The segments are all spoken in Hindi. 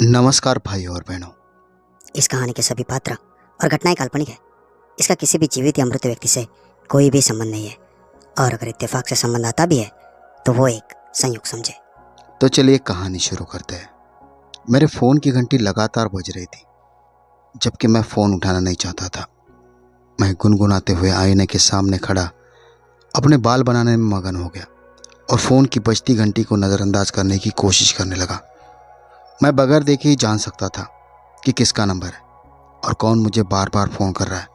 नमस्कार भाई और बहनों। इस कहानी के सभी पात्र और घटनाएं काल्पनिक है। इसका किसी भी जीवित या मृत व्यक्ति से कोई भी संबंध नहीं है, और अगर इत्तेफाक से संबंध आता भी है तो वो एक संयोग समझे। तो चलिए कहानी शुरू करते हैं। मेरे फ़ोन की घंटी लगातार बज रही थी, जबकि मैं फ़ोन उठाना नहीं चाहता था। मैं गुनगुनाते हुए आईने के सामने खड़ा अपने बाल बनाने में मगन हो गया और फ़ोन की बजती घंटी को नज़रअंदाज करने की कोशिश करने लगा। मैं बगैर देखे ही जान सकता था कि किसका नंबर है और कौन मुझे बार बार फ़ोन कर रहा है।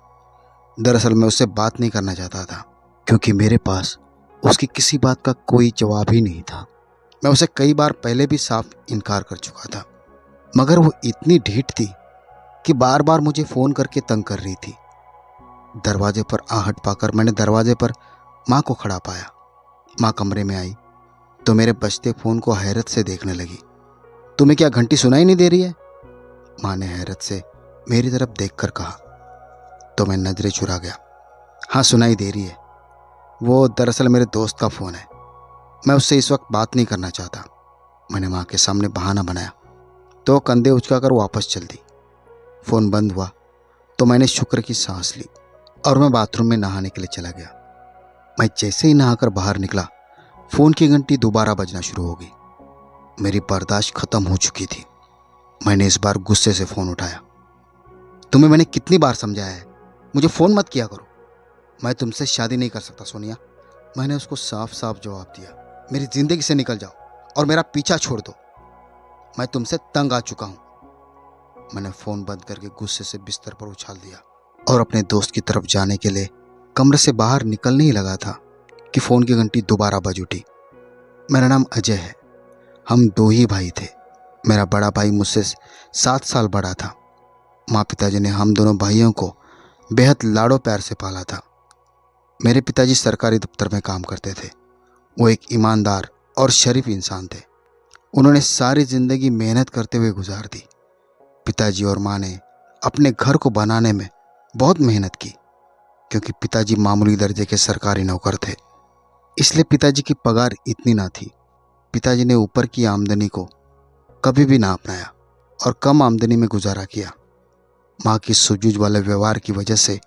दरअसल मैं उससे बात नहीं करना चाहता था, क्योंकि मेरे पास उसकी किसी बात का कोई जवाब ही नहीं था। मैं उसे कई बार पहले भी साफ इनकार कर चुका था, मगर वो इतनी ढीठ थी कि बार बार मुझे फ़ोन करके तंग कर रही थी। दरवाजे पर आहट पाकर मैंने दरवाजे पर माँ को खड़ा पाया। माँ कमरे में आई तो मेरे बजते फ़ोन को हैरत से देखने लगी। तुम्हें क्या घंटी सुनाई नहीं दे रही है? माँ ने हैरत से मेरी तरफ देखकर कहा। तो मैं नजरें चुरा गया। हाँ, सुनाई दे रही है। वो दरअसल मेरे दोस्त का फ़ोन है। मैं उससे इस वक्त बात नहीं करना चाहता। मैंने माँ के सामने बहाना बनाया तो कंधे उचकाकर वापस चल दी। फ़ोन बंद हुआ तो मैंने शुक्र की सांस ली और मैं बाथरूम में नहाने के लिए चला गया। मैं जैसे ही नहाकर बाहर निकला, फ़ोन की घंटी दोबारा बजना शुरू हो गई। मेरी बर्दाश्त खत्म हो चुकी थी। मैंने इस बार गुस्से से फ़ोन उठाया। तुम्हें मैंने कितनी बार समझाया है, मुझे फ़ोन मत किया करो। मैं तुमसे शादी नहीं कर सकता सोनिया। मैंने उसको साफ साफ जवाब दिया। मेरी ज़िंदगी से निकल जाओ और मेरा पीछा छोड़ दो। मैं तुमसे तंग आ चुका हूँ। मैंने फ़ोन बंद करके गुस्से से बिस्तर पर उछाल दिया और अपने दोस्त की तरफ जाने के लिए कमरे से बाहर निकलने ही लगा था कि फ़ोन की घंटी दोबारा बज उठी। मेरा नाम अजय है। हम दो ही भाई थे। मेरा बड़ा भाई मुझसे 7 साल बड़ा था। माँ पिताजी ने हम दोनों भाइयों को बेहद लाड़ो प्यार से पाला था। मेरे पिताजी सरकारी दफ्तर में काम करते थे। वो एक ईमानदार और शरीफ इंसान थे। उन्होंने सारी ज़िंदगी मेहनत करते हुए गुजार दी। पिताजी और माँ ने अपने घर को बनाने में बहुत मेहनत की, क्योंकि पिताजी मामूली दर्जे के सरकारी नौकर थे। इसलिए पिताजी की पगार इतनी ना थी। पिताजी ने ऊपर की आमदनी को कभी भी ना अपनाया और कम आमदनी में गुजारा किया। माँ की सूझबूझ वाले व्यवहार की वजह से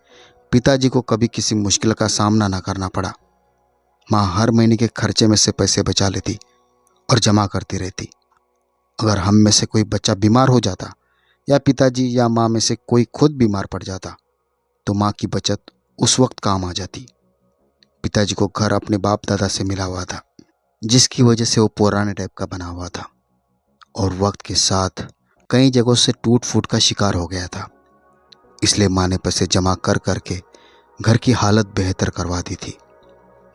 पिताजी को कभी किसी मुश्किल का सामना ना करना पड़ा। माँ हर महीने के खर्चे में से पैसे बचा लेती और जमा करती रहती। अगर हम में से कोई बच्चा बीमार हो जाता या पिताजी या माँ में से कोई खुद बीमार पड़ जाता तो माँ की बचत उस वक्त काम आ जाती। पिताजी को घर अपने बाप दादा से मिला हुआ था, जिसकी वजह से वो पुराने टाइप का बना हुआ था और वक्त के साथ कई जगहों से टूट फूट का शिकार हो गया था। इसलिए माँ ने पैसे जमा कर करके घर की हालत बेहतर करवा दी थी।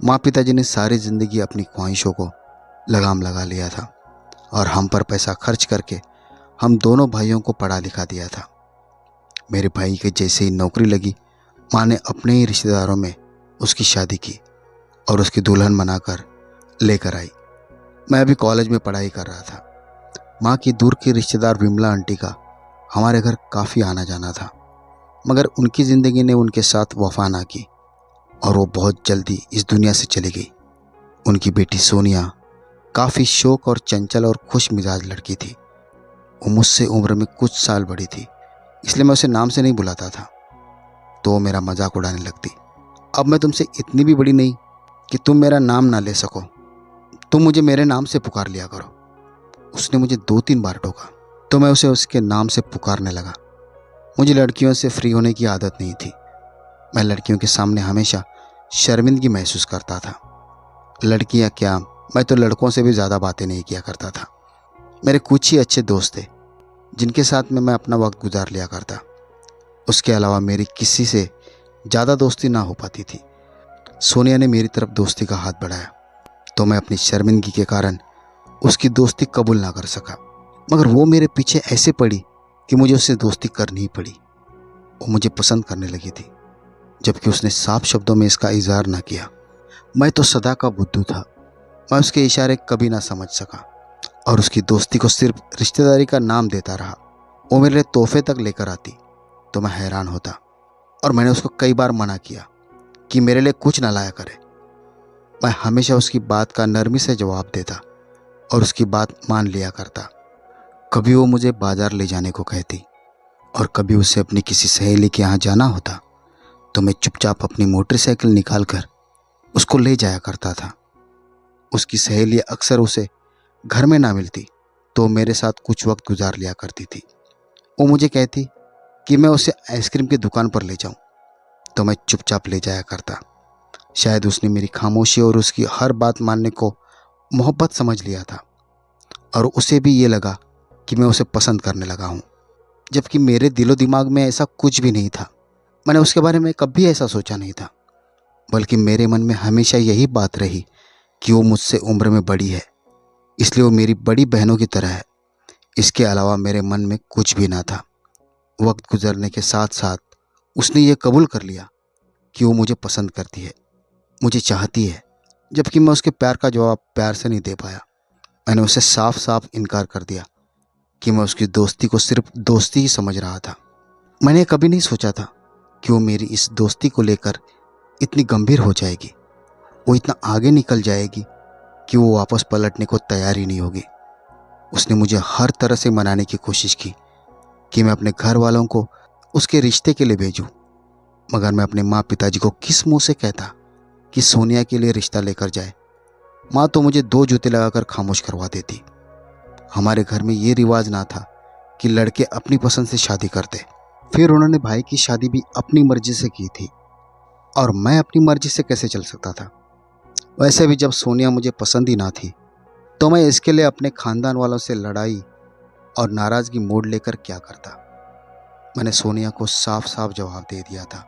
माँ पिताजी ने सारी ज़िंदगी अपनी ख्वाहिशों को लगाम लगा लिया था और हम पर पैसा खर्च करके हम दोनों भाइयों को पढ़ा लिखा दिया था। मेरे भाई के जैसे ही नौकरी लगी, माँ ने अपने ही रिश्तेदारों में उसकी शादी की और उसकी दुल्हन बनाकर लेकर आई। मैं अभी कॉलेज में पढ़ाई कर रहा था। माँ की दूर की रिश्तेदार विमला आंटी का हमारे घर काफ़ी आना जाना था, मगर उनकी ज़िंदगी ने उनके साथ वफा ना की और वो बहुत जल्दी इस दुनिया से चली गई। उनकी बेटी सोनिया काफ़ी शौक और चंचल और खुश मिजाज लड़की थी। वो मुझसे उम्र में कुछ साल बड़ी थी, इसलिए मैं उसे नाम से नहीं बुलाता था, तो वो मेरा मजाक उड़ाने लगती। अब मैं तुमसे इतनी भी बड़ी नहीं कि तुम मेरा नाम ना ले सको। तुम मुझे मेरे नाम से पुकार लिया करो। उसने मुझे 2-3 बार टोका तो मैं उसे उसके नाम से पुकारने लगा। मुझे लड़कियों से फ्री होने की आदत नहीं थी। मैं लड़कियों के सामने हमेशा शर्मिंदगी महसूस करता था। लड़कियां क्या, मैं तो लड़कों से भी ज़्यादा बातें नहीं किया करता था। मेरे कुछ ही अच्छे दोस्त थे जिनके साथ में मैं अपना वक्त गुजार लिया करता। उसके अलावा मेरी किसी से ज़्यादा दोस्ती ना हो पाती थी। सोनिया ने मेरी तरफ दोस्ती का हाथ बढ़ाया तो मैं अपनी शर्मिंदगी के कारण उसकी दोस्ती कबूल ना कर सका, मगर वो मेरे पीछे ऐसे पड़ी कि मुझे उससे दोस्ती करनी ही पड़ी। वो मुझे पसंद करने लगी थी, जबकि उसने साफ शब्दों में इसका इजहार ना किया। मैं तो सदा का बुद्धू था। मैं उसके इशारे कभी ना समझ सका और उसकी दोस्ती को सिर्फ रिश्तेदारी का नाम देता रहा। वो मेरे लिए तोहफे तक लेकर आती तो मैं हैरान होता और मैंने उसको कई बार मना किया कि मेरे लिए कुछ ना लाया करे। मैं हमेशा उसकी बात का नरमी से जवाब देता और उसकी बात मान लिया करता। कभी वो मुझे बाजार ले जाने को कहती और कभी उसे अपनी किसी सहेली के यहाँ जाना होता तो मैं चुपचाप अपनी मोटरसाइकिल निकाल कर उसको ले जाया करता था। उसकी सहेली अक्सर उसे घर में ना मिलती तो मेरे साथ कुछ वक्त गुजार लिया करती थी। वो मुझे कहती कि मैं उसे आइसक्रीम की दुकान पर ले जाऊं तो मैं चुपचाप ले जाया करता। शायद उसने मेरी खामोशी और उसकी हर बात मानने को मोहब्बत समझ लिया था और उसे भी ये लगा कि मैं उसे पसंद करने लगा हूँ, जबकि मेरे दिलो दिमाग में ऐसा कुछ भी नहीं था। मैंने उसके बारे में कभी ऐसा सोचा नहीं था, बल्कि मेरे मन में हमेशा यही बात रही कि वो मुझसे उम्र में बड़ी है, इसलिए वो मेरी बड़ी बहनों की तरह है। इसके अलावा मेरे मन में कुछ भी ना था। वक्त गुजरने के साथ साथ उसने ये कबूल कर लिया कि वो मुझे पसंद करती है, मुझे चाहती है, जबकि मैं उसके प्यार का जवाब प्यार से नहीं दे पाया। मैंने उसे साफ साफ इनकार कर दिया कि मैं उसकी दोस्ती को सिर्फ दोस्ती ही समझ रहा था। मैंने कभी नहीं सोचा था कि वो मेरी इस दोस्ती को लेकर इतनी गंभीर हो जाएगी, वो इतना आगे निकल जाएगी कि वो वापस पलटने को तैयार ही नहीं होगी। उसने मुझे हर तरह से मनाने की कोशिश की कि मैं अपने घर वालों को उसके रिश्ते के लिए भेजूं, मगर मैं अपने माँ पिताजी को किस मुंह से कहता कि सोनिया के लिए रिश्ता लेकर जाए। माँ तो मुझे दो जूते लगाकर खामोश करवा देती। हमारे घर में ये रिवाज ना था कि लड़के अपनी पसंद से शादी करते। फिर उन्होंने भाई की शादी भी अपनी मर्जी से की थी और मैं अपनी मर्जी से कैसे चल सकता था। वैसे भी जब सोनिया मुझे पसंद ही ना थी तो मैं इसके लिए अपने खानदान वालों से लड़ाई और नाराज़गी मोड़ लेकर क्या करता। मैंने सोनिया को साफ साफ जवाब दे दिया था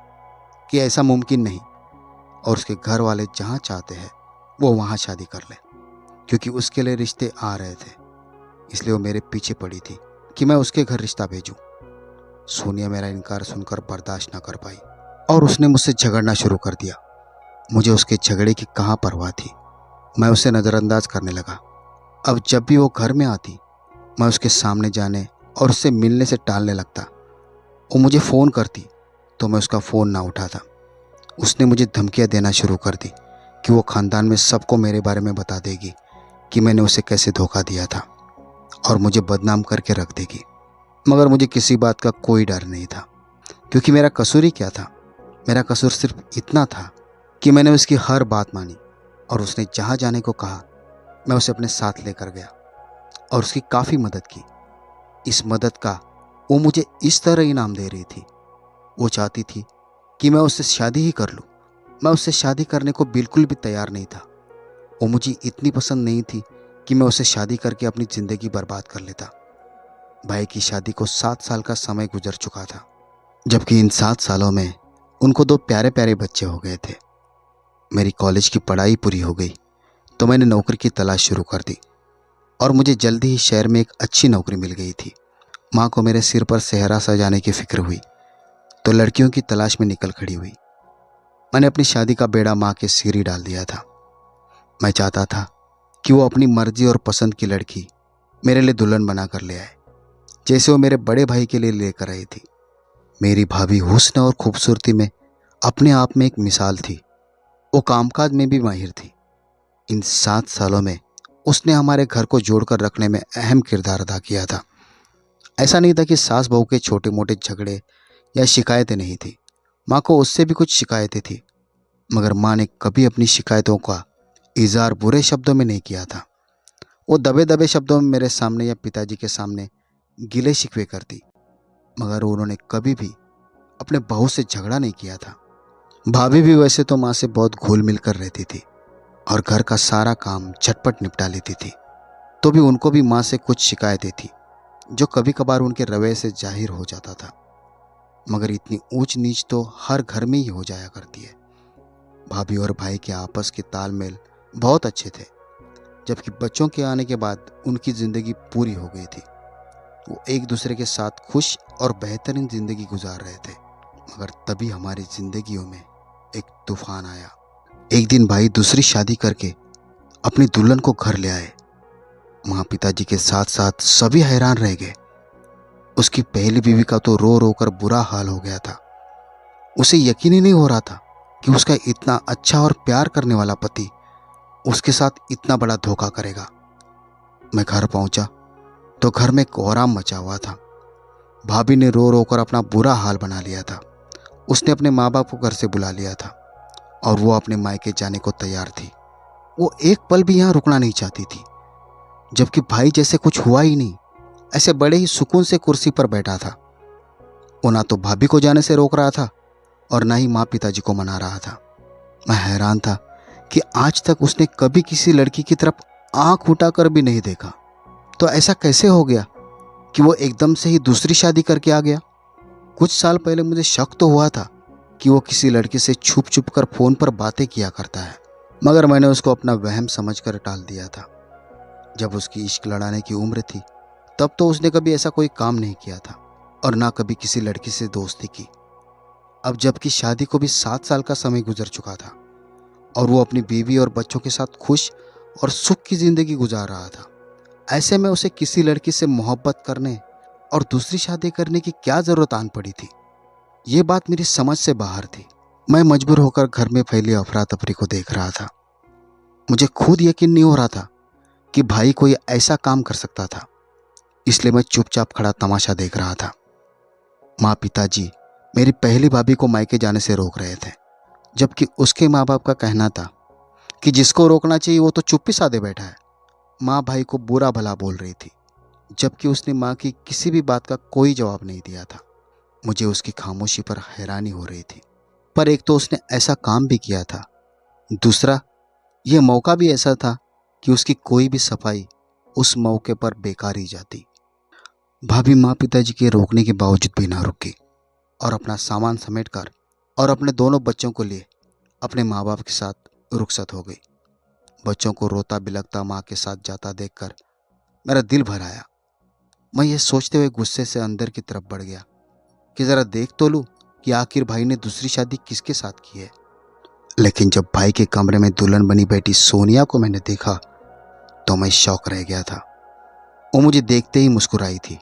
कि ऐसा मुमकिन नहीं और उसके घर वाले जहाँ चाहते हैं वो वहाँ शादी कर ले, क्योंकि उसके लिए रिश्ते आ रहे थे। इसलिए वो मेरे पीछे पड़ी थी कि मैं उसके घर रिश्ता भेजूं। सोनिया मेरा इनकार सुनकर बर्दाश्त न कर पाई और उसने मुझसे झगड़ना शुरू कर दिया। मुझे उसके झगड़े की कहाँ परवाह थी। मैं उसे नज़रअंदाज करने लगा। अब जब भी वो घर में आती मैं उसके सामने जाने और उससे मिलने से टालने लगता। वो मुझे फ़ोन करती तो मैं उसका फ़ोन ना उठाता। उसने मुझे धमकियाँ देना शुरू कर दी कि वो ख़ानदान में सबको मेरे बारे में बता देगी कि मैंने उसे कैसे धोखा दिया था और मुझे बदनाम करके रख देगी। मगर मुझे किसी बात का कोई डर नहीं था, क्योंकि मेरा कसूर ही क्या था। मेरा कसूर सिर्फ इतना था कि मैंने उसकी हर बात मानी और उसने जहाँ जाने को कहा मैं उसे अपने साथ लेकर गया और उसकी काफ़ी मदद की। इस मदद का वो मुझे इस तरह इनाम दे रही थी। वो चाहती थी कि मैं उससे शादी ही कर लूं। मैं उससे शादी करने को बिल्कुल भी तैयार नहीं था। वो मुझे इतनी पसंद नहीं थी कि मैं उससे शादी करके अपनी ज़िंदगी बर्बाद कर लेता। भाई की शादी को 7 साल का समय गुजर चुका था, जबकि इन 7 सालों में उनको 2 प्यारे प्यारे बच्चे हो गए थे। मेरी कॉलेज की पढ़ाई पूरी हो गई तो मैंने नौकरी की तलाश शुरू कर दी और मुझे जल्दी ही शहर में एक अच्छी नौकरी मिल गई थी। माँ को मेरे सिर पर सेहरा सजाने की फिक्र हुई तो लड़कियों की तलाश में निकल खड़ी हुई। मैंने अपनी शादी का बेड़ा माँ के सिर ही डाल दिया था। मैं चाहता था कि वो अपनी मर्जी और पसंद की लड़की मेरे लिए दुल्हन बना कर ले आए, जैसे वो मेरे बड़े भाई के लिए लेकर आई थी। मेरी भाभी हुस्न और खूबसूरती में अपने आप में एक मिसाल थी। वो कामकाज में भी माहिर थी। इन 7 सालों में उसने हमारे घर को जोड़कर रखने में अहम किरदार अदा किया था। ऐसा नहीं था कि सास बहू के छोटे मोटे झगड़े या शिकायतें नहीं थी। माँ को उससे भी कुछ शिकायतें थी, मगर माँ ने कभी अपनी शिकायतों का इज़हार बुरे शब्दों में नहीं किया था। वो दबे दबे शब्दों में मेरे सामने या पिताजी के सामने गिले शिकवे करती, मगर उन्होंने कभी भी अपने बहू से झगड़ा नहीं किया था। भाभी भी वैसे तो माँ से बहुत घुल मिल कर रहती थी और घर का सारा काम झटपट निपटा लेती थी, तो भी उनको भी माँ से कुछ शिकायतें थी जो कभी कभार उनके रवैये से जाहिर हो जाता था। मगर इतनी ऊंच नीच तो हर घर में ही हो जाया करती है। भाभी और भाई के आपस के तालमेल बहुत अच्छे थे, जबकि बच्चों के आने के बाद उनकी ज़िंदगी पूरी हो गई थी। वो एक दूसरे के साथ खुश और बेहतरीन ज़िंदगी गुजार रहे थे। मगर तभी हमारी ज़िंदगियों में एक तूफान आया। एक दिन भाई दूसरी शादी करके अपनी दुल्हन को घर ले आए। माँ पिताजी के साथ साथ सभी हैरान रह गए। उसकी पहली बीवी का तो रो रो कर बुरा हाल हो गया था। उसे यकीन ही नहीं हो रहा था कि उसका इतना अच्छा और प्यार करने वाला पति उसके साथ इतना बड़ा धोखा करेगा। मैं घर पहुंचा तो घर में कोहराम मचा हुआ था। भाभी ने रो रो कर अपना बुरा हाल बना लिया था। उसने अपने माँ बाप को घर से बुला लिया था और वो अपने मायके जाने को तैयार थी। वो एक पल भी यहाँ रुकना नहीं चाहती थी, जबकि भाई जैसे कुछ हुआ ही नहीं, ऐसे बड़े ही सुकून से कुर्सी पर बैठा था। वो ना तो भाभी को जाने से रोक रहा था और ना ही माँ पिताजी को मना रहा था। मैं हैरान था कि आज तक उसने कभी किसी लड़की की तरफ आंख उठाकर भी नहीं देखा। तो ऐसा कैसे हो गया कि वो एकदम से ही दूसरी शादी करके आ गया? कुछ साल पहले मुझे शक तो हुआ था कि वो किसी लड़की से छुप छुप कर फोन पर बातें किया करता है, मगर मैंने उसको अपना वहम समझकर टाल दिया था। जब उसकी इश्क लड़ाने की उम्र थी तब तो उसने कभी ऐसा कोई काम नहीं किया था और ना कभी किसी लड़की से दोस्ती की। अब जबकि शादी को भी 7 साल का समय गुजर चुका था और वो अपनी बीवी और बच्चों के साथ खुश और सुख की जिंदगी गुजार रहा था, ऐसे में उसे किसी लड़की से मोहब्बत करने और दूसरी शादी करने की क्या जरूरत आन पड़ी थी? ये बात मेरी समझ से बाहर थी। मैं मजबूर होकर घर में फैली अफरा तफरी को देख रहा था। मुझे खुद यकीन नहीं हो रहा था कि भाई कोई ऐसा काम कर सकता था, इसलिए मैं चुपचाप खड़ा तमाशा देख रहा था। माँ पिताजी मेरी पहली भाभी को मायके जाने से रोक रहे थे, जबकि उसके माँ बाप का कहना था कि जिसको रोकना चाहिए वो तो चुप्पी साधे बैठा है। माँ भाई को बुरा भला बोल रही थी, जबकि उसने माँ की किसी भी बात का कोई जवाब नहीं दिया था। मुझे उसकी खामोशी पर हैरानी हो रही थी। पर एक तो उसने ऐसा काम भी किया था, दूसरा यह मौका भी ऐसा था कि उसकी कोई भी सफाई उस मौके पर बेकार ही जाती। भाभी माँ पिताजी के रोकने के बावजूद भी ना रुकी और अपना सामान समेटकर और अपने दोनों बच्चों को लिए अपने माँ बाप के साथ रुखसत हो गई। बच्चों को रोता बिलखता माँ के साथ जाता देखकर मेरा दिल भर आया। मैं ये सोचते हुए गुस्से से अंदर की तरफ बढ़ गया कि ज़रा देख तो लूँ कि आखिर भाई ने दूसरी शादी किसके साथ की है। लेकिन जब भाई के कमरे में दुल्हन बनी बैठी सोनिया को मैंने देखा तो मैं शौक रह गया था। वो मुझे देखते ही मुस्कुराई थी,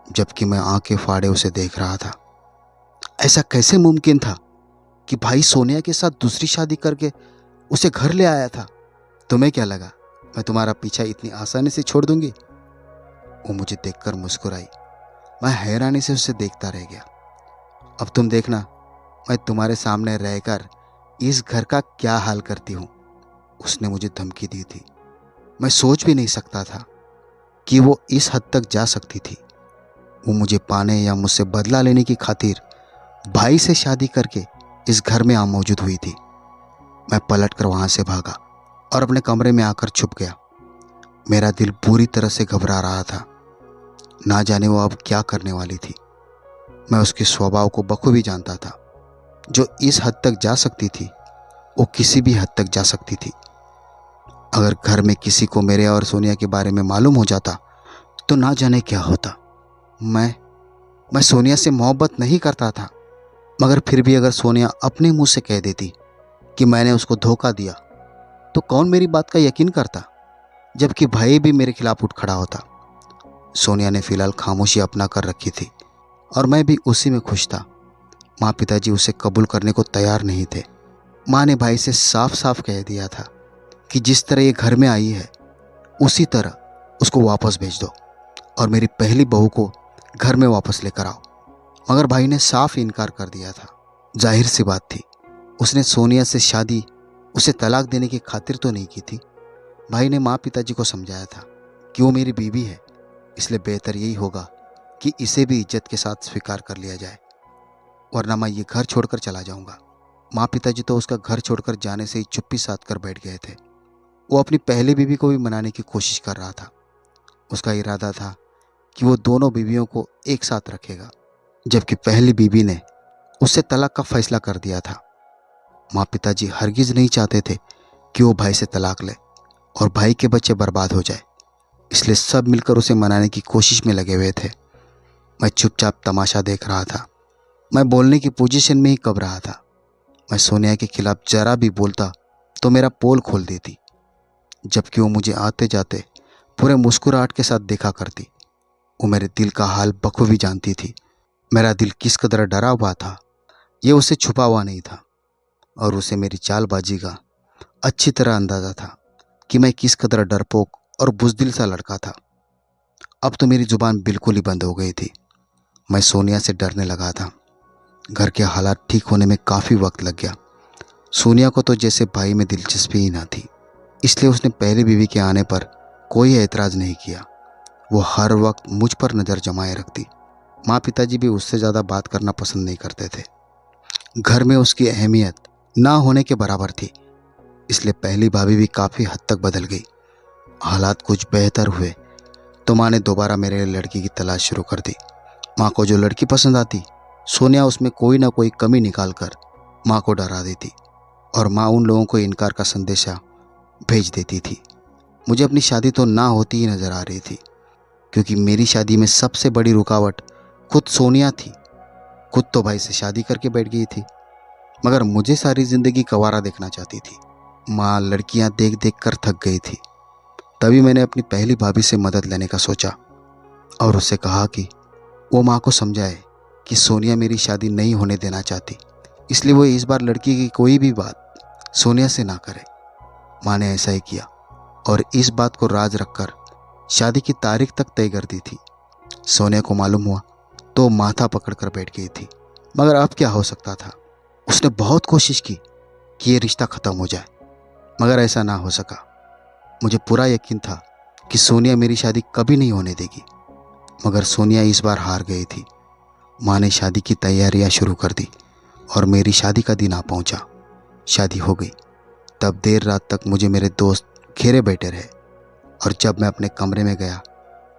जबकि मैं आंखें फाड़े उसे देख रहा था। ऐसा कैसे मुमकिन था कि भाई सोनिया के साथ दूसरी शादी करके उसे घर ले आया था? तुम्हें क्या लगा मैं तुम्हारा पीछा इतनी आसानी से छोड़ दूंगी? वो मुझे देखकर मुस्कुराई। मैं हैरानी से उसे देखता रह गया। अब तुम देखना मैं तुम्हारे सामने रहकर इस घर का क्या हाल करती हूँ, उसने मुझे धमकी दी थी। मैं सोच भी नहीं सकता था कि वो इस हद तक जा सकती थी। वो मुझे पाने या मुझसे बदला लेने की खातिर भाई से शादी करके इस घर में आ मौजूद हुई थी। मैं पलटकर वहां से भागा और अपने कमरे में आकर छुप गया। मेरा दिल पूरी तरह से घबरा रहा था। ना जाने वो अब क्या करने वाली थी। मैं उसके स्वभाव को बखूबी जानता था। जो इस हद तक जा सकती थी वो किसी भी हद तक जा सकती थी। अगर घर में किसी को मेरे और सोनिया के बारे में मालूम हो जाता तो ना जाने क्या होता। मैं सोनिया से मोहब्बत नहीं करता था, मगर फिर भी अगर सोनिया अपने मुंह से कह देती कि मैंने उसको धोखा दिया तो कौन मेरी बात का यकीन करता, जबकि भाई भी मेरे खिलाफ उठ खड़ा होता। सोनिया ने फिलहाल खामोशी अपना कर रखी थी और मैं भी उसी में खुश था। माँ पिताजी उसे कबूल करने को तैयार नहीं थे। माँ ने भाई से साफ साफ कह दिया था कि जिस तरह ये घर में आई है उसी तरह उसको वापस भेज दो और मेरी पहली बहू को घर में वापस लेकर आओ। मगर भाई ने साफ इनकार कर दिया था। जाहिर सी बात थी, उसने सोनिया से शादी उसे तलाक देने की खातिर तो नहीं की थी। भाई ने माँ पिताजी को समझाया था कि वो मेरी बीवी है, इसलिए बेहतर यही होगा कि इसे भी इज्जत के साथ स्वीकार कर लिया जाए, वरना मैं ये घर छोड़कर चला जाऊंगा। माँ पिताजी तो उसका घर छोड़कर जाने से ही चुप्पी साध कर बैठ गए थे। वो अपनी पहली बीवी को भी मनाने की कोशिश कर रहा था। उसका इरादा था कि वो दोनों बीवियों को एक साथ रखेगा, जबकि पहली बीवी ने उससे तलाक का फैसला कर दिया था। माँ पिताजी हरगिज नहीं चाहते थे कि वो भाई से तलाक ले और भाई के बच्चे बर्बाद हो जाए, इसलिए सब मिलकर उसे मनाने की कोशिश में लगे हुए थे। मैं चुपचाप तमाशा देख रहा था। मैं बोलने की पोजीशन में ही कब रहा था। मैं सोनिया के खिलाफ जरा भी बोलता तो मेरा पोल खोल देती, जबकि वो मुझे आते जाते पूरे मुस्कुराहट के साथ देखा करती। वो मेरे दिल का हाल बखूबी जानती थी। मेरा दिल किस कदर डरा हुआ था ये उसे छुपा हुआ नहीं था, और उसे मेरी चालबाजी का अच्छी तरह अंदाजा था कि मैं किस कदर डरपोक और बुज़दिल सा लड़का था। अब तो मेरी जुबान बिल्कुल ही बंद हो गई थी। मैं सोनिया से डरने लगा था। घर के हालात ठीक होने में काफ़ी वक्त लग गया। सोनिया को तो जैसे भाई में दिलचस्पी ही ना थी, इसलिए उसने पहली बीवी के आने पर कोई एतराज़ नहीं किया। वो हर वक्त मुझ पर नज़र जमाए रखती। माँ पिताजी भी उससे ज़्यादा बात करना पसंद नहीं करते थे। घर में उसकी अहमियत ना होने के बराबर थी, इसलिए पहली भाभी भी काफ़ी हद तक बदल गई। हालात कुछ बेहतर हुए तो माँ ने दोबारा मेरे लिए लड़की की तलाश शुरू कर दी। माँ को जो लड़की पसंद आती, सोनिया उसमें कोई ना कोई कमी निकाल कर माँ को डरा देती और माँ उन लोगों को इनकार का संदेशा भेज देती थी। मुझे अपनी शादी तो ना होती ही नज़र आ रही थी, क्योंकि मेरी शादी में सबसे बड़ी रुकावट खुद सोनिया थी। खुद तो भाई से शादी करके बैठ गई थी, मगर मुझे सारी ज़िंदगी कंवारा देखना चाहती थी। माँ लड़कियाँ देख देख कर थक गई थी। तभी मैंने अपनी पहली भाभी से मदद लेने का सोचा और उससे कहा कि वो माँ को समझाए कि सोनिया मेरी शादी नहीं होने देना चाहती, इसलिए वो इस बार लड़की की कोई भी बात सोनिया से ना करे। माँ ने ऐसा ही किया और इस बात को राज रखकर शादी की तारीख तक तय कर दी थी। सोनिया को मालूम हुआ तो माथा पकड़कर बैठ गई थी, मगर अब क्या हो सकता था। उसने बहुत कोशिश की कि ये रिश्ता ख़त्म हो जाए, मगर ऐसा ना हो सका। मुझे पूरा यकीन था कि सोनिया मेरी शादी कभी नहीं होने देगी, मगर सोनिया इस बार हार गई थी। माँ ने शादी की तैयारियां शुरू कर दी और मेरी शादी का दिन आ पहुंचा। शादी हो गई। तब देर रात तक मुझे मेरे दोस्त घेरे बैठे रहे और जब मैं अपने कमरे में गया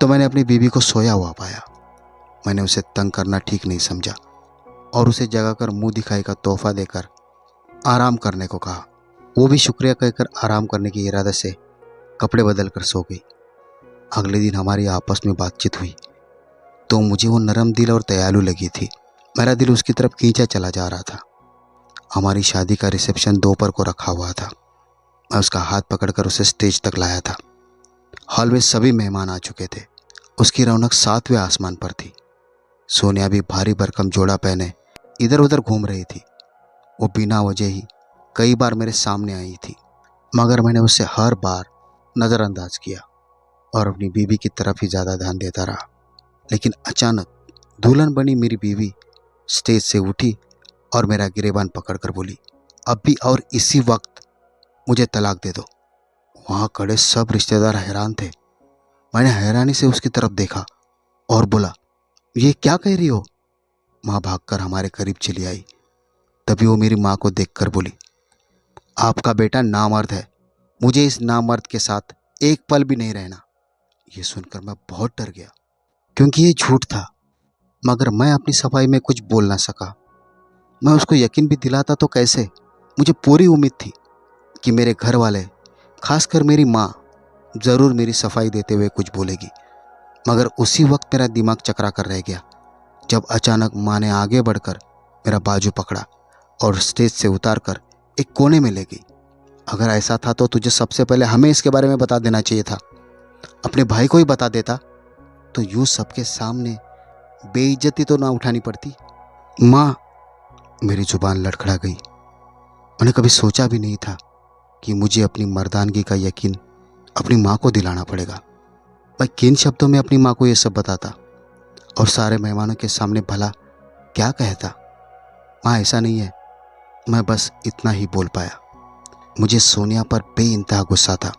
तो मैंने अपनी बीवी को सोया हुआ पाया। मैंने उसे तंग करना ठीक नहीं समझा और उसे जगाकर मुंह दिखाई का तोहफा देकर आराम करने को कहा। वो भी शुक्रिया कहकर आराम करने के इरादे से कपड़े बदल कर सो गई। अगले दिन हमारी आपस में बातचीत हुई तो मुझे वो नरम दिल और दयालु लगी थी। मेरा दिल उसकी तरफ खींचा चला जा रहा था। हमारी शादी का रिसेप्शन दोपहर को रखा हुआ था। मैं उसका हाथ पकड़कर उसे स्टेज तक लाया था। हॉल में सभी मेहमान आ चुके थे। उसकी रौनक सातवें आसमान पर थी। सोनिया भी भारी भरकम जोड़ा पहने इधर उधर घूम रही थी। वो बिना वजह ही कई बार मेरे सामने आई थी, मगर मैंने उसे हर बार नज़रअंदाज किया और अपनी बीवी की तरफ ही ज़्यादा ध्यान देता रहा। लेकिन अचानक दुल्हन बनी मेरी बीवी स्टेज से उठी और मेरा गिरेबान पकड़कर बोली, अब भी और इसी वक्त मुझे तलाक दे दो। वहाँ खड़े सब रिश्तेदार हैरान थे। मैंने हैरानी से उसकी तरफ देखा और बोला, ये क्या कह रही हो? माँ भागकर हमारे करीब चली आई। तभी वो मेरी माँ को देखकर बोली, आपका बेटा नामर्द है। मुझे इस नामर्द के साथ एक पल भी नहीं रहना। ये सुनकर मैं बहुत डर गया, क्योंकि ये झूठ था, मगर मैं अपनी सफाई में कुछ बोल ना सका। मैं उसको यकीन भी दिलाता तो कैसे। मुझे पूरी उम्मीद थी कि मेरे घर वाले, खासकर मेरी माँ, ज़रूर मेरी सफाई देते हुए कुछ बोलेगी। मगर उसी वक्त मेरा दिमाग चकरा कर रह गया जब अचानक माँ ने आगे बढ़कर मेरा बाजू पकड़ा और स्टेज से उतार कर एक कोने में ले गई। अगर ऐसा था तो तुझे सबसे पहले हमें इसके बारे में बता देना चाहिए था। अपने भाई को ही बता देता तो यूँ सबके सामने बेइज्जती तो ना उठानी पड़ती। माँ, मेरी जुबान लड़खड़ा गई। मैंने कभी सोचा भी नहीं था कि मुझे अपनी मर्दानगी का यकीन अपनी माँ को दिलाना पड़ेगा। मैं किन शब्दों में अपनी माँ को ये सब बताता और सारे मेहमानों के सामने भला क्या कहता। माँ, ऐसा नहीं है। मैं बस इतना ही बोल पाया। मुझे सोनिया पर बेइंतहा गुस्सा था।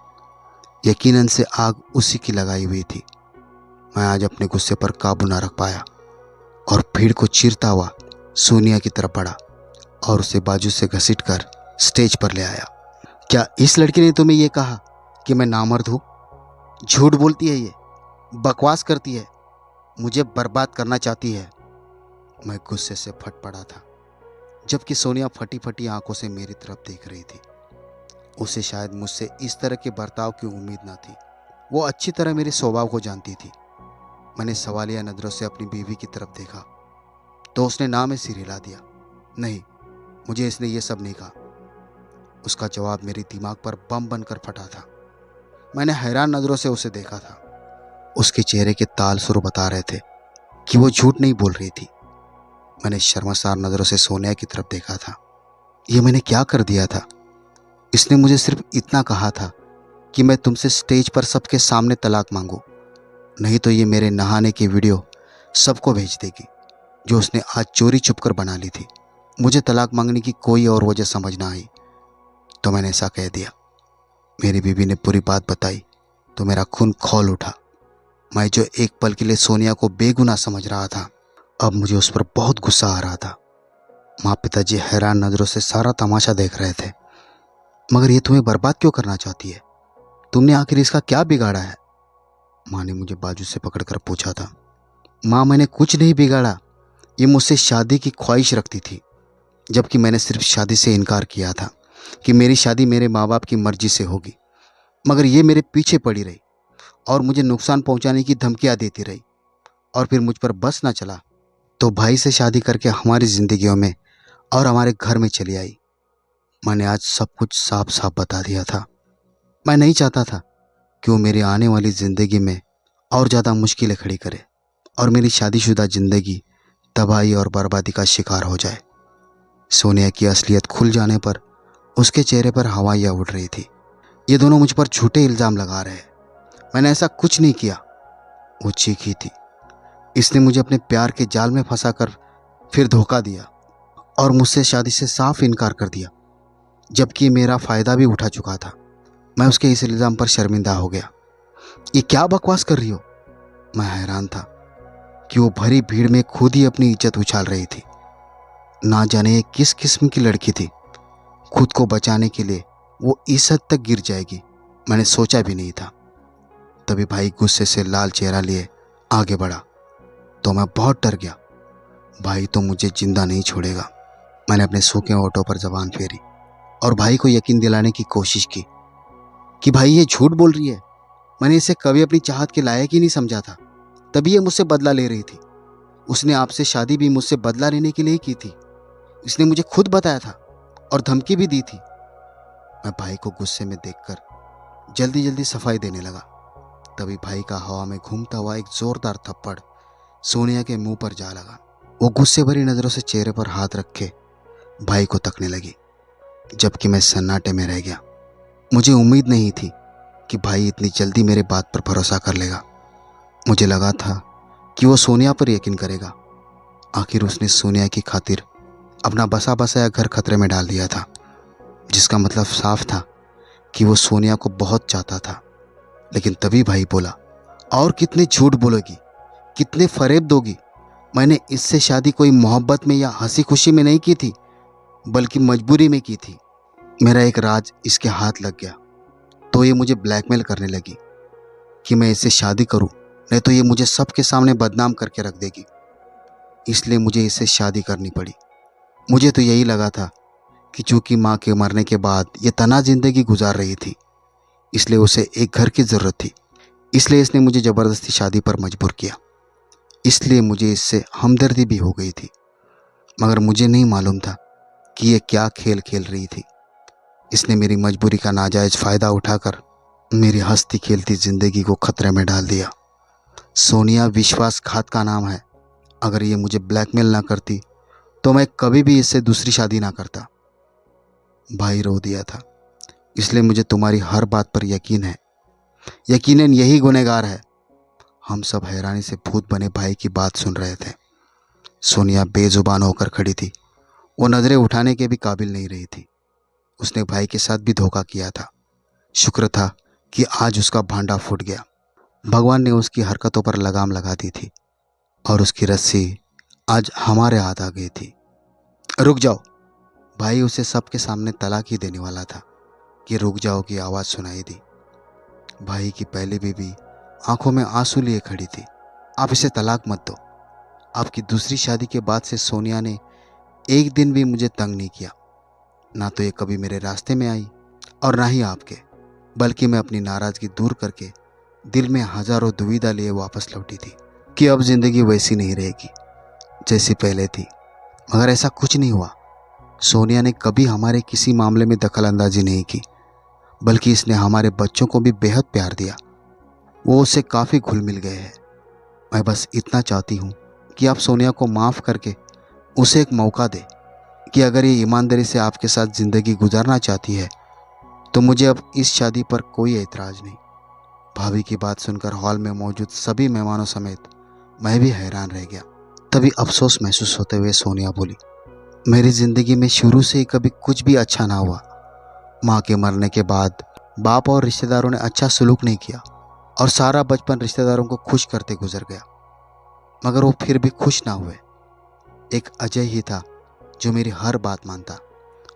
यकीनन से आग उसी की लगाई हुई थी। मैं आज अपने गुस्से पर काबू ना रख पाया और भीड़ को चीरता हुआ सोनिया की तरफ बढ़ा और उसे बाजू से घसीटकर स्टेज पर ले आया। क्या इस लड़की ने तुम्हें ये कहा कि मैं नामर्द हूँ? झूठ बोलती है, ये बकवास करती है, मुझे बर्बाद करना चाहती है। मैं गुस्से से फट पड़ा था, जबकि सोनिया फटी फटी आंखों से मेरी तरफ देख रही थी। उसे शायद मुझसे इस तरह के बर्ताव की उम्मीद ना थी। वो अच्छी तरह मेरे स्वभाव को जानती थी। मैंने सवालिया नज़रों से अपनी बीवी की तरफ देखा तो उसने ना में सिर हिला दिया। नहीं, मुझे इसने ये सब नहीं कहा। उसका जवाब मेरे दिमाग पर बम बनकर फटा था। मैंने हैरान नज़रों से उसे देखा था। उसके चेहरे के ताल सुर बता रहे थे कि वो झूठ नहीं बोल रही थी। मैंने शर्मसार नज़रों से सोनिया की तरफ देखा था। ये मैंने क्या कर दिया था? इसने मुझे सिर्फ इतना कहा था कि मैं तुमसे स्टेज पर सबके सामने तलाक मांगू, नहीं तो ये मेरे नहाने की वीडियो सबको भेज देगी जो उसने आज चोरी छुप कर बना ली थी। मुझे तलाक मांगने की कोई और वजह समझ ना आई तो मैंने ऐसा कह दिया। मेरी बीवी ने पूरी बात बताई तो मेरा खून खौल उठा। मैं जो एक पल के लिए सोनिया को बेगुनाह समझ रहा था, अब मुझे उस पर बहुत गुस्सा आ रहा था। माँ पिताजी हैरान नज़रों से सारा तमाशा देख रहे थे। मगर ये तुम्हें बर्बाद क्यों करना चाहती है? तुमने आखिर इसका क्या बिगाड़ा है? माँ ने मुझे बाजू से पकड़कर पूछा था। माँ, मैंने कुछ नहीं बिगाड़ा। ये मुझसे शादी की ख्वाहिश रखती थी, जबकि मैंने सिर्फ शादी से इनकार किया था कि मेरी शादी मेरे माँ बाप की मर्जी से होगी। मगर ये मेरे पीछे पड़ी रही और मुझे नुकसान पहुंचाने की धमकियां देती रही और फिर मुझ पर बस ना चला तो भाई से शादी करके हमारी जिंदगियों में और हमारे घर में चली आई। मैंने आज सब कुछ साफ साफ बता दिया था। मैं नहीं चाहता था कि वो मेरी आने वाली ज़िंदगी में और ज़्यादा मुश्किलें खड़ी करे और मेरी शादीशुदा ज़िंदगी तबाही और बर्बादी का शिकार हो जाए। सोनिया की असलियत खुल जाने पर उसके चेहरे पर हवाइयाँ उड़ रही थी। ये दोनों मुझ पर झूठे इल्ज़ाम लगा रहे हैं। मैंने ऐसा कुछ नहीं किया, वो चीखी थी। इसने मुझे अपने प्यार के जाल में फंसाकर फिर धोखा दिया और मुझसे शादी से साफ इनकार कर दिया, जबकि मेरा फ़ायदा भी उठा चुका था। मैं उसके इस इल्ज़ाम पर शर्मिंदा हो गया। ये क्या बकवास कर रही हो? मैं हैरान था कि वो भरी भीड़ में खुद ही अपनी इज्जत उछाल रही थी। ना जाने ये किस किस्म की लड़की थी। खुद को बचाने के लिए वो इस हद तक गिर जाएगी, मैंने सोचा भी नहीं था। तभी भाई गुस्से से लाल चेहरा लिए आगे बढ़ा तो मैं बहुत डर गया। भाई तो मुझे जिंदा नहीं छोड़ेगा। मैंने अपने सूखे होठों पर जबान फेरी और भाई को यकीन दिलाने की कोशिश की कि भाई ये झूठ बोल रही है। मैंने इसे कभी अपनी चाहत के लायक ही नहीं समझा था, तभी ये मुझसे बदला ले रही थी। उसने आपसे शादी भी मुझसे बदला लेने के लिए ही की थी। इसने मुझे खुद बताया था और धमकी भी दी थी। मैं भाई को गुस्से में देखकर जल्दी जल्दी सफाई देने लगा। तभी भाई का हवा में घूमता हुआ एक जोरदार थप्पड़ सोनिया के मुंह पर जा लगा। वो गुस्से भरी नजरों से चेहरे पर हाथ रखे भाई को तकने लगी, जबकि मैं सन्नाटे में रह गया। मुझे उम्मीद नहीं थी कि भाई इतनी जल्दी मेरे बात पर भरोसा कर लेगा। मुझे लगा था कि वो सोनिया पर यकीन करेगा। आखिर उसने सोनिया की खातिर अपना बसा बसाया घर खतरे में डाल दिया था, जिसका मतलब साफ था कि वो सोनिया को बहुत चाहता था। लेकिन तभी भाई बोला, और कितने झूठ बोलोगी, कितने फरेब दोगी? मैंने इससे शादी कोई मोहब्बत में या हंसी खुशी में नहीं की थी, बल्कि मजबूरी में की थी। मेरा एक राज इसके हाथ लग गया तो ये मुझे ब्लैकमेल करने लगी कि मैं इससे शादी करूं, नहीं तो ये मुझे सबके सामने बदनाम करके रख देगी। इसलिए मुझे इससे शादी करनी पड़ी। मुझे तो यही लगा था कि चूंकि माँ के मरने के बाद ये तना जिंदगी गुजार रही थी, इसलिए उसे एक घर की ज़रूरत थी। इसलिए इसने मुझे ज़बरदस्ती शादी पर मजबूर किया। इसलिए मुझे इससे हमदर्दी भी हो गई थी। मगर मुझे नहीं मालूम था कि ये क्या खेल खेल रही थी। इसने मेरी मजबूरी का नाजायज़ फ़ायदा उठाकर मेरी हंसती खेलती ज़िंदगी को खतरे में डाल दिया। सोनिया विश्वासघात का नाम है। अगर ये मुझे ब्लैकमेल ना करती तो मैं कभी भी इससे दूसरी शादी ना करता। भाई रो दिया था। इसलिए मुझे तुम्हारी हर बात पर यकीन है। यकीनन यही गुनहगार है। हम सब हैरानी से भूत बने भाई की बात सुन रहे थे। सोनिया बेजुबान होकर खड़ी थी। वो नज़रें उठाने के भी काबिल नहीं रही थी। उसने भाई के साथ भी धोखा किया था। शुक्र था कि आज उसका भांडा फूट गया। भगवान ने उसकी हरकतों पर लगाम लगा दी थी और उसकी रस्सी आज हमारे हाथ आ गई थी। रुक जाओ। भाई उसे सबके सामने तलाक ही देने वाला था कि रुक जाओ की आवाज़ सुनाई दी। भाई की पहली बीवी आंखों में आंसू लिए खड़ी थी। आप इसे तलाक मत दो। आपकी दूसरी शादी के बाद से सोनिया ने एक दिन भी मुझे तंग नहीं किया। ना तो ये कभी मेरे रास्ते में आई और ना ही आपके, बल्कि मैं अपनी नाराज़गी दूर करके दिल में हज़ारों दुविधा लिए वापस लौटी थी कि अब ज़िंदगी वैसी नहीं रहेगी जैसी पहले थी। मगर ऐसा कुछ नहीं हुआ। सोनिया ने कभी हमारे किसी मामले में दखल अंदाजी नहीं की, बल्कि इसने हमारे बच्चों को भी बेहद प्यार दिया। वो उससे काफ़ी घुल मिल गए हैं। मैं बस इतना चाहती हूँ कि आप सोनिया को माफ़ करके उसे एक मौका दें कि अगर ये ईमानदारी से आपके साथ ज़िंदगी गुजारना चाहती है तो मुझे अब इस शादी पर कोई एतराज़ नहीं। भाभी की बात सुनकर हॉल में मौजूद सभी मेहमानों समेत मैं भी हैरान रह गया। तभी अफसोस महसूस होते हुए सोनिया बोली, मेरी ज़िंदगी में शुरू से ही कभी कुछ भी अच्छा ना हुआ। माँ के मरने के बाद बाप और रिश्तेदारों ने अच्छा सलूक नहीं किया और सारा बचपन रिश्तेदारों को खुश करते गुजर गया, मगर वो फिर भी खुश ना हुए। एक अजय ही था जो मेरी हर बात मानता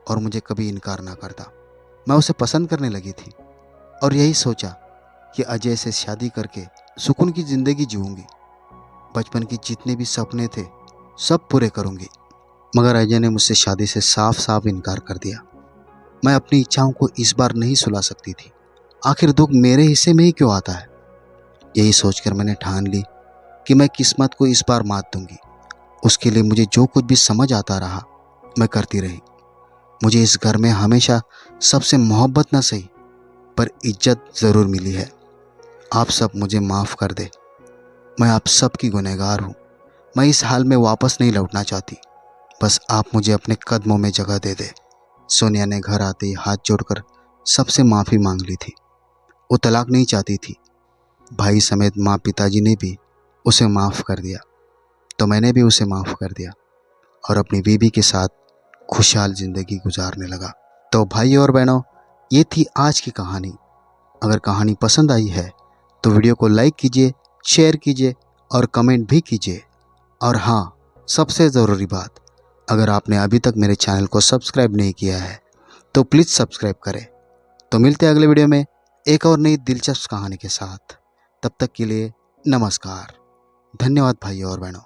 और मुझे कभी इनकार ना करता। मैं उसे पसंद करने लगी थी और यही सोचा कि अजय से शादी करके सुकून की ज़िंदगी जीऊंगी। बचपन के जितने भी सपने थे सब पूरे करूंगी, मगर अजय ने मुझसे शादी से साफ साफ इनकार कर दिया। मैं अपनी इच्छाओं को इस बार नहीं सुला सकती थी। आखिर दुख मेरे हिस्से में ही क्यों आता है? यही सोचकर मैंने ठान ली कि मैं किस्मत को इस बार मात दूंगी। उसके लिए मुझे जो कुछ भी समझ आता रहा मैं करती रही। मुझे इस घर में हमेशा सबसे मोहब्बत न सही पर इज्जत ज़रूर मिली है। आप सब मुझे माफ़ कर दे। मैं आप सब की गुनहगार हूँ। मैं इस हाल में वापस नहीं लौटना चाहती। बस आप मुझे अपने कदमों में जगह दे दे। सोनिया ने घर आते ही हाथ जोड़कर सबसे माफ़ी मांग ली थी। वो तलाक नहीं चाहती थी। भाई समेत माँ पिताजी ने भी उसे माफ़ कर दिया, तो मैंने भी उसे माफ़ कर दिया और अपनी बीवी के साथ खुशहाल ज़िंदगी गुजारने लगा। तो भाई और बहनों, ये थी आज की कहानी। अगर कहानी पसंद आई है तो वीडियो को लाइक कीजिए, शेयर कीजिए और कमेंट भी कीजिए। और हाँ, सबसे ज़रूरी बात, अगर आपने अभी तक मेरे चैनल को सब्सक्राइब नहीं किया है तो प्लीज़ सब्सक्राइब करें। तो मिलते हैं अगले वीडियो में एक और नई दिलचस्प कहानी के साथ। तब तक के लिए नमस्कार। धन्यवाद भाइयों और बहनों।